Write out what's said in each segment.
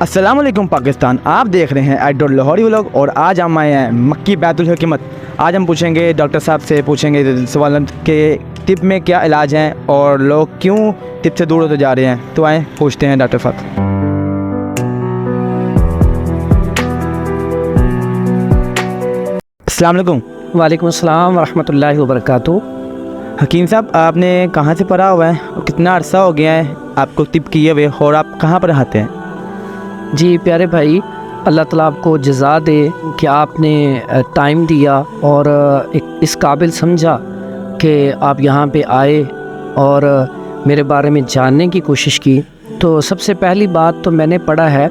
السلام علیکم پاکستان، آپ دیکھ رہے ہیں ایڈور لاہوری ولاگ اور آج ہم آئے ہیں مکی بیت الحکمت۔ آج ہم پوچھیں گے ڈاکٹر صاحب سے، پوچھیں گے سوالات کہ طب میں کیا علاج ہیں اور لوگ کیوں طب سے دور ہوتے جا رہے ہیں۔ تو آئیں پوچھتے ہیں ڈاکٹر صاحب۔ السلام علیکم۔ وعلیکم السلام ورحمۃ اللہ وبرکاتہ۔ حکیم صاحب، آپ نے کہاں سے پڑھا ہوا ہے اور کتنا عرصہ ہو گیا ہے آپ کو طب کیے ہوئے، اور آپ کہاں پر رہتے ہیں؟ جی پیارے بھائی، اللہ تعالیٰ آپ کو جزا دے کہ آپ نے ٹائم دیا اور اس قابل سمجھا کہ آپ یہاں پہ آئے اور میرے بارے میں جاننے کی کوشش کی۔ تو سب سے پہلی بات تو میں نے پڑھا ہے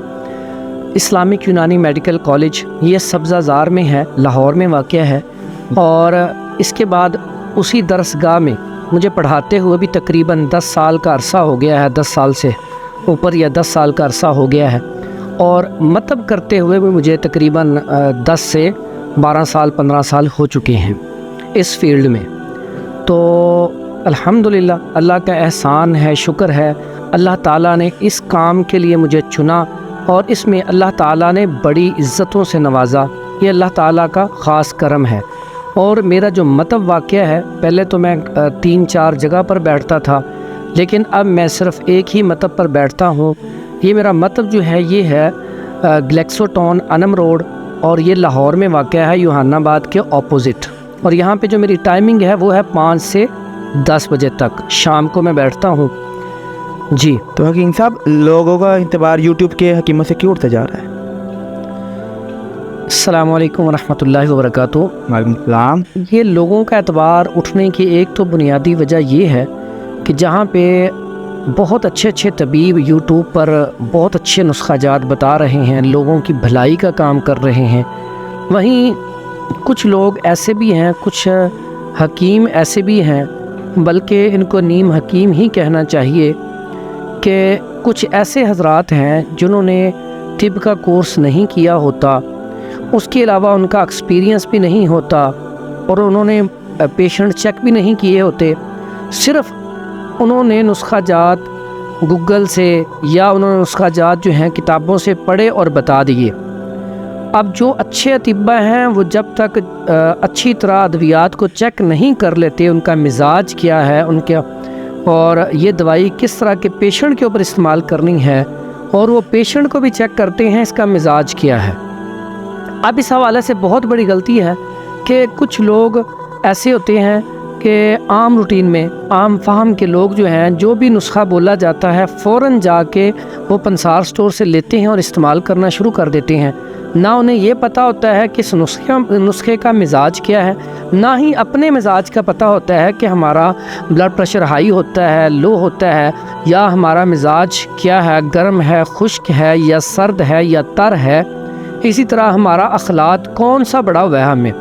اسلامک یونانی میڈیکل کالج، یہ سبزہ زار میں ہے، لاہور میں واقع ہے، اور اس کے بعد اسی درسگاہ میں مجھے پڑھاتے ہوئے بھی تقریباً 10 سال کا عرصہ ہو گیا ہے، 10 سال سے اوپر یا 10 سال کا عرصہ ہو گیا ہے، اور مطلب کرتے ہوئے بھی مجھے تقریباً 10 سے 12 سال 15 سال ہو چکے ہیں اس فیلڈ میں۔ تو الحمدللہ اللہ کا احسان ہے، شکر ہے، اللہ تعالیٰ نے اس کام کے لیے مجھے چنا اور اس میں اللہ تعالیٰ نے بڑی عزتوں سے نوازا۔ یہ اللہ تعالیٰ کا خاص کرم ہے۔ اور میرا جو مطلب واقعہ ہے، پہلے تو میں 3-4 جگہ پر بیٹھتا تھا، لیکن اب میں صرف ایک ہی مطلب پر بیٹھتا ہوں۔ یہ میرا مطلب جو ہے یہ ہے گلیکسو ٹاؤن انم روڈ، اور یہ لاہور میں واقع ہے، یوحنا آباد کے اپوزٹ۔ اور یہاں پہ جو میری ٹائمنگ ہے وہ ہے 5 سے 10 بجے تک شام کو میں بیٹھتا ہوں۔ جی تو حکیم صاحب، لوگوں کا اعتبار یوٹیوب کے حکیموں سے کیوں اٹھتا جا رہا ہے؟ السلام علیکم ورحمۃ اللہ وبرکاتہ۔ وعلیکم السلام۔ یہ لوگوں کا اعتبار اٹھنے کی ایک تو بنیادی وجہ یہ ہے کہ جہاں پہ بہت اچھے طبیب یوٹیوب پر بہت اچھے نسخہ جات بتا رہے ہیں، لوگوں کی بھلائی کا کام کر رہے ہیں، وہیں کچھ لوگ ایسے بھی ہیں، کچھ حکیم ایسے بھی ہیں، بلکہ ان کو نیم حکیم ہی کہنا چاہیے، کہ کچھ ایسے حضرات ہیں جنہوں نے طب کا کورس نہیں کیا ہوتا، اس کے علاوہ ان کا ایکسپیرینس بھی نہیں ہوتا، اور انہوں نے پیشنٹ چیک بھی نہیں کیے ہوتے، صرف انہوں نے نسخہ جات گوگل سے یا انہوں نے نسخہ جات جو ہیں کتابوں سے پڑھے اور بتا دیے۔ اب جو اچھے اطباء ہیں وہ جب تک اچھی طرح ادویات کو چیک نہیں کر لیتے، ان کا مزاج کیا ہے، ان کے اور یہ دوائی کس طرح کے پیشنٹ کے اوپر استعمال کرنی ہے، اور وہ پیشنٹ کو بھی چیک کرتے ہیں اس کا مزاج کیا ہے۔ اب اس حوالے سے بہت بڑی غلطی ہے کہ کچھ لوگ ایسے ہوتے ہیں کہ عام روٹین میں عام فہم کے لوگ جو ہیں، جو بھی نسخہ بولا جاتا ہے فوراً جا کے وہ پنسار سٹور سے لیتے ہیں اور استعمال کرنا شروع کر دیتے ہیں۔ نہ انہیں یہ پتہ ہوتا ہے کہ اس نسخے کا مزاج کیا ہے، نہ ہی اپنے مزاج کا پتہ ہوتا ہے کہ ہمارا بلڈ پریشر ہائی ہوتا ہے، لو ہوتا ہے، یا ہمارا مزاج کیا ہے، گرم ہے، خشک ہے، یا سرد ہے، یا تر ہے۔ اسی طرح ہمارا اخلاط کون سا بڑا ہوا ہے، ہمیں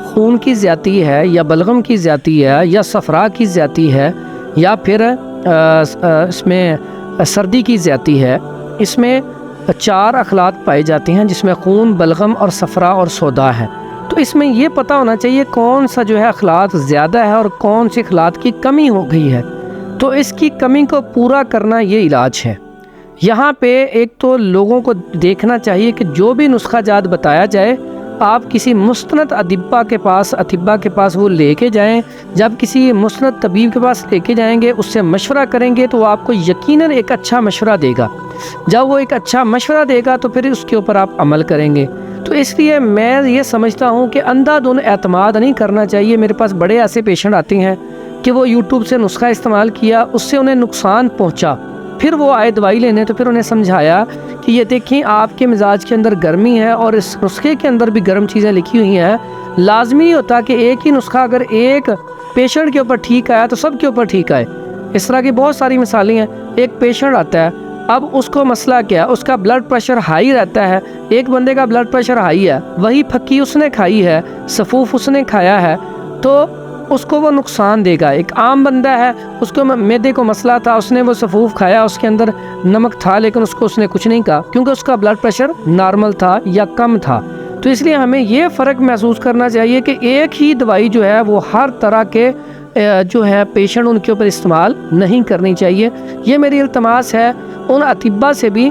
خون کی زیادتی ہے، یا بلغم کی زیادتی ہے، یا صفرا کی زیادتی ہے، یا پھر اس میں سردی کی زیادتی ہے۔ اس میں 4 اخلاط پائے جاتے ہیں، جس میں خون، بلغم اور صفرا اور سودا ہے۔ تو اس میں یہ پتہ ہونا چاہیے کون سا جو ہے اخلاط زیادہ ہے اور کون سی اخلاط کی کمی ہو گئی ہے، تو اس کی کمی کو پورا کرنا یہ علاج ہے۔ یہاں پہ ایک تو لوگوں کو دیکھنا چاہیے کہ جو بھی نسخہ جات بتایا جائے، آپ کسی مستند اطباء کے پاس وہ لے کے جائیں۔ جب کسی مستند طبیب کے پاس لے کے جائیں گے، اس سے مشورہ کریں گے، تو وہ آپ کو یقیناً ایک اچھا مشورہ دے گا۔ جب وہ ایک اچھا مشورہ دے گا تو پھر اس کے اوپر آپ عمل کریں گے۔ تو اس لیے میں یہ سمجھتا ہوں کہ اندھا دھند اعتماد نہیں کرنا چاہیے۔ میرے پاس بڑے ایسے پیشنٹ آتے ہیں کہ وہ یوٹیوب سے نسخہ استعمال کیا، اس سے انہیں نقصان پہنچا، پھر وہ آئے دوائی لینے، تو پھر انہیں سمجھایا کہ یہ دیکھیں آپ کے مزاج کے اندر گرمی ہے اور اس نسخے کے اندر بھی گرم چیزیں لکھی ہوئی ہیں۔ لازمی نہیں ہوتا کہ ایک ہی نسخہ اگر ایک پیشنٹ کے اوپر ٹھیک آیا تو سب کے اوپر ٹھیک آئے۔ اس طرح کی بہت ساری مثالیں ہیں۔ ایک پیشنٹ آتا ہے، اب اس کو مسئلہ کیا ہے، اس کا بلڈ پریشر ہائی رہتا ہے، ایک بندے کا بلڈ پریشر ہائی ہے، وہی پھکی اس نے کھائی ہے، سفوف اس نے کھایا ہے، تو اس کو وہ نقصان دے گا۔ ایک عام بندہ ہے، اس کو معدے کو مسئلہ تھا، اس نے وہ سفوف کھایا، اس کے اندر نمک تھا، لیکن اس نے کچھ نہیں کہا، کیونکہ اس کا بلڈ پریشر نارمل تھا یا کم تھا۔ تو اس لیے ہمیں یہ فرق محسوس کرنا چاہیے کہ ایک ہی دوائی جو ہے وہ ہر طرح کے جو ہے پیشنٹ ان کے اوپر استعمال نہیں کرنی چاہیے۔ یہ میری التماس ہے ان اطباء سے بھی